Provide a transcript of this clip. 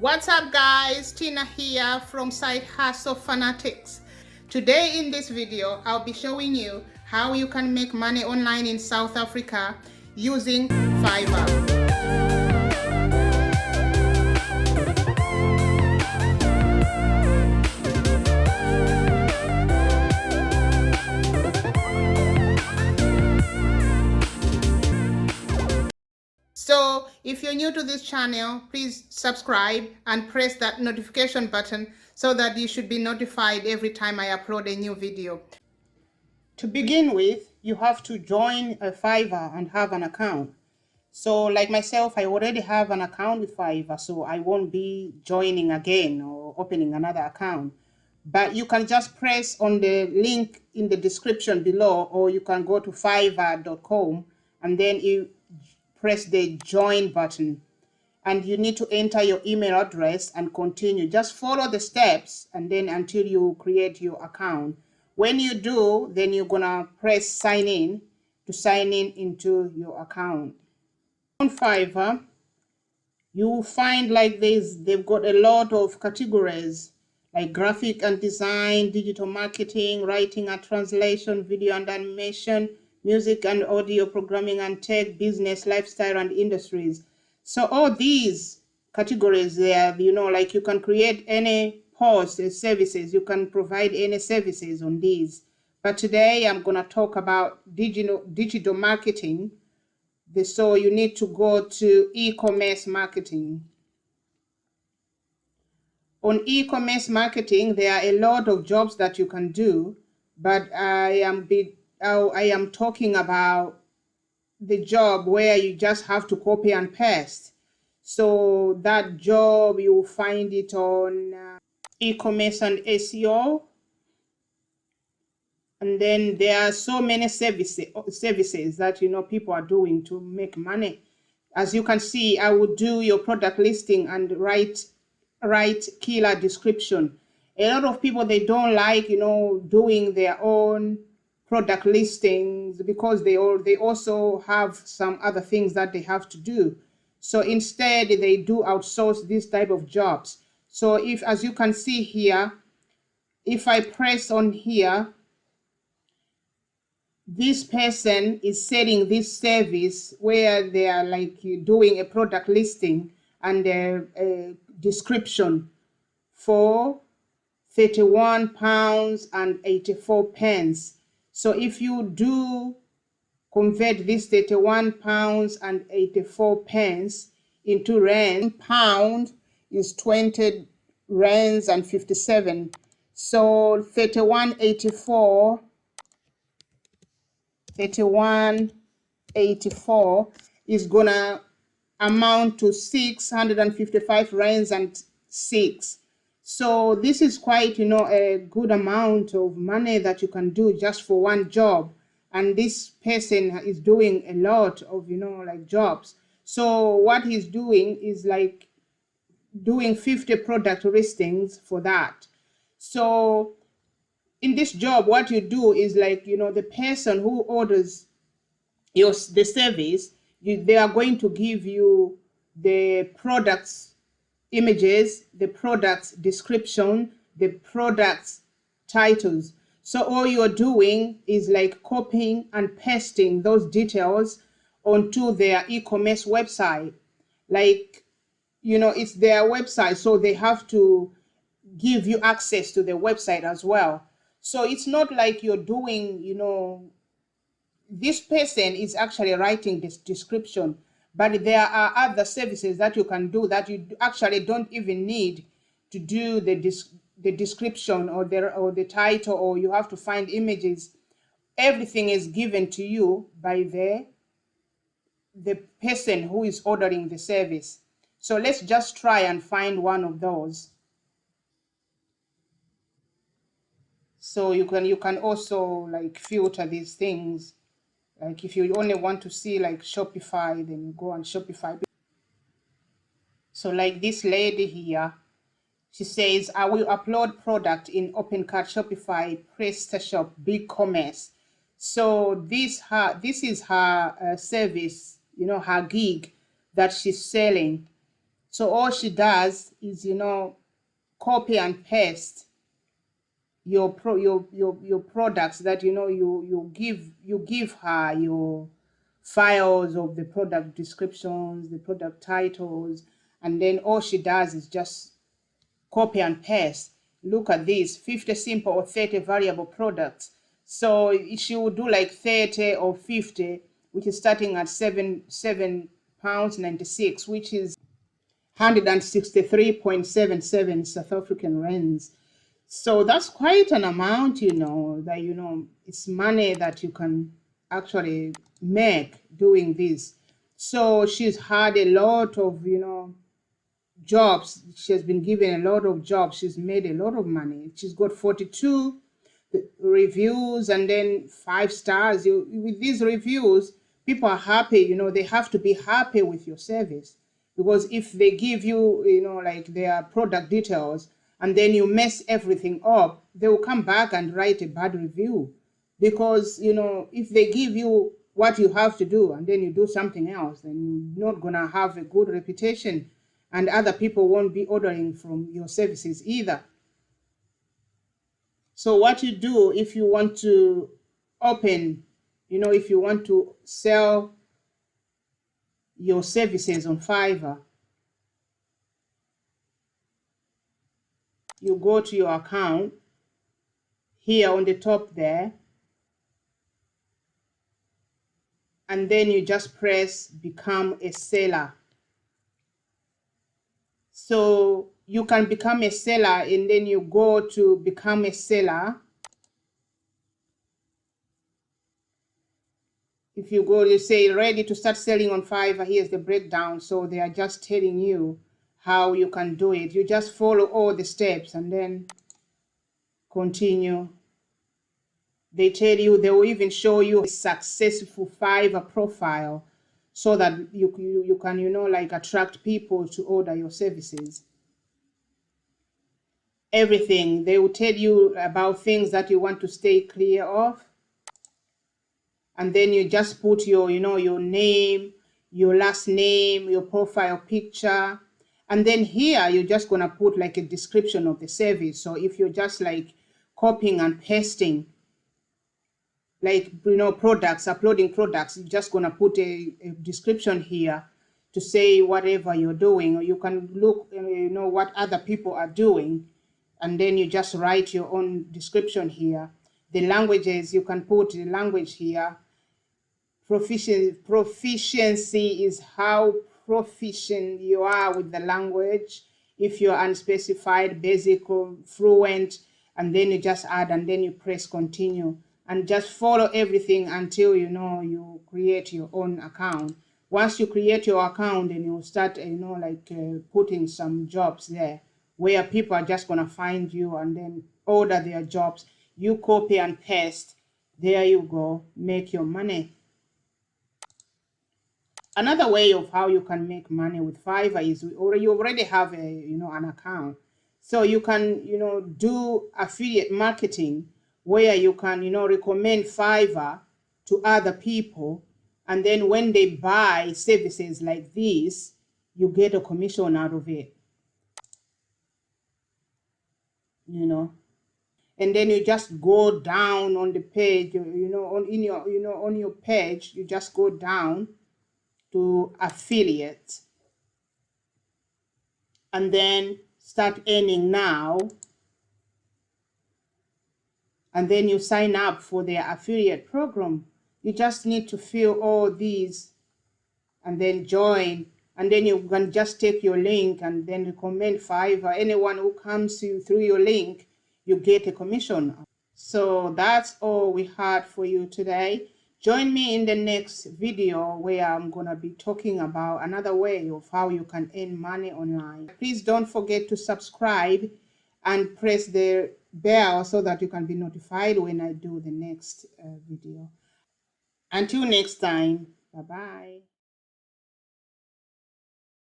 What's up guys, Tina here from site Hustle Fanatics. Today in this video, I'll be showing you how you can make money online in South Africa using Fiverr. So if you're new to this channel, please subscribe and press that notification button so that you should be notified every time I upload a new video. To begin with, you have to join a Fiverr and have an account. So like myself, I already have an account with Fiverr, so I won't be joining again or opening another account. But you can just press on the link in the description below, or you can go to fiverr.com and then you press the join button. And you need to enter your email address and continue. Just follow the steps and then until you create your account. When you do, then you're gonna press sign in to sign in into your account. On Fiverr, you will find like this, they've got a lot of categories like graphic and design, digital marketing, writing and translation, video and animation, music and audio, programming and tech, business, lifestyle and industries. So all these categories there, like you can create any post services, you can provide any services on these. But today I'm going to talk about digital marketing. So you need to go to e-commerce marketing. On e-commerce marketing, there are a lot of jobs that you can do, but I am talking about the job where you just have to copy and paste. So that job, you will find it on e-commerce and SEO. And then there are so many services that people are doing to make money. As you can see, I would do your product listing and write killer description. A lot of people, they don't like doing their own product listings because they also have some other things that they have to do. So instead they do outsource this type of jobs. So if, as you can see here, if I press on here, this person is selling this service where they are like doing a product listing and a description for £31 and 84 pence. So if you do convert this £31 and 84 pence into rand, pound is 20 rands and 57. So 31.84 is gonna amount to 655 rands and 6. So this is quite a good amount of money that you can do just for one job. And this person is doing a lot of like jobs. So what he's doing is like doing 50 product listings for that. So in this job, what you do is like the person who orders the service, they are going to give you the products images, the products description, the products titles. So all you're doing is like copying and pasting those details onto their e-commerce website. Like it's their website, so they have to give you access to their website as well. So it's not like you're doing this person is actually writing this description, but there are other services that you can do that you actually don't even need to do the description or the title, or you have to find images. Everything is given to you by the person who is ordering the service. So let's just try and find one of those. So you can also like filter these things. Like if you only want to see like Shopify, then you go on Shopify. So like this lady here, she says, I will upload product in OpenCart, Shopify, PrestaShop, BigCommerce. So this is her service, her gig that she's selling. So all she does is, copy and paste your products that you give her your files of the product descriptions, the product titles, and then all she does is just copy and paste. Look at this, 50 simple or 30 variable products. So she would do like 30 or 50, which is starting at £7 96, which is 163.77 South African rands. So that's quite an amount, that it's money that you can actually make doing this. So she's had a lot of, jobs. She has been given a lot of jobs. She's made a lot of money. She's got 42 reviews and then 5 stars. With these reviews, people are happy. They have to be happy with your service, because if they give you, like their product details, and then you mess everything up, they will come back and write a bad review. Because if they give you what you have to do and then you do something else, then you're not gonna have a good reputation, and other people won't be ordering from your services either. So what you do if you want to open, if you want to sell your services on Fiverr, you go to your account here on the top there, and then you just press become a seller. So you can become a seller, and then you go to become a seller. If you go, you say ready to start selling on Fiverr, here's the breakdown. So they are just telling you how you can do it. You just follow all the steps and then continue. They tell you, they will even show you a successful Fiverr profile, so that you can, like attract people to order your services. Everything. They will tell you about things that you want to stay clear of. And then you just put your, your name, your last name, your profile picture. And then here, you're just going to put like a description of the service. So if you're just like copying and pasting, like, products, uploading products, you're just going to put a description here to say whatever you're doing. Or you can look, what other people are doing, and then you just write your own description here. The languages, you can put the language here. Proficiency is how proficient you are with the language. If you're unspecified, basic, or fluent, and then you just add, and then you press continue, and just follow everything until you create your own account. Once you create your account, then you start putting some jobs there, where people are just going to find you and then order their jobs. You copy and paste, there you go, make your money. Another way of how you can make money with Fiverr is, you already have an account. So you can, do affiliate marketing, where you can, recommend Fiverr to other people. And then when they buy services like this, you get a commission out of it, And then you just go down on the page, on your page, you just go down to affiliate, and then start earning now, and then you sign up for their affiliate program. You just need to fill all these and then join, and then you can just take your link and then recommend Fiverr. Anyone who comes to you through your link, you get a commission. So that's all we had for you today. Join me in the next video, where I'm going to be talking about another way of how you can earn money online. Please don't forget to subscribe and press the bell so that you can be notified when I do the next video. Until next time, bye-bye.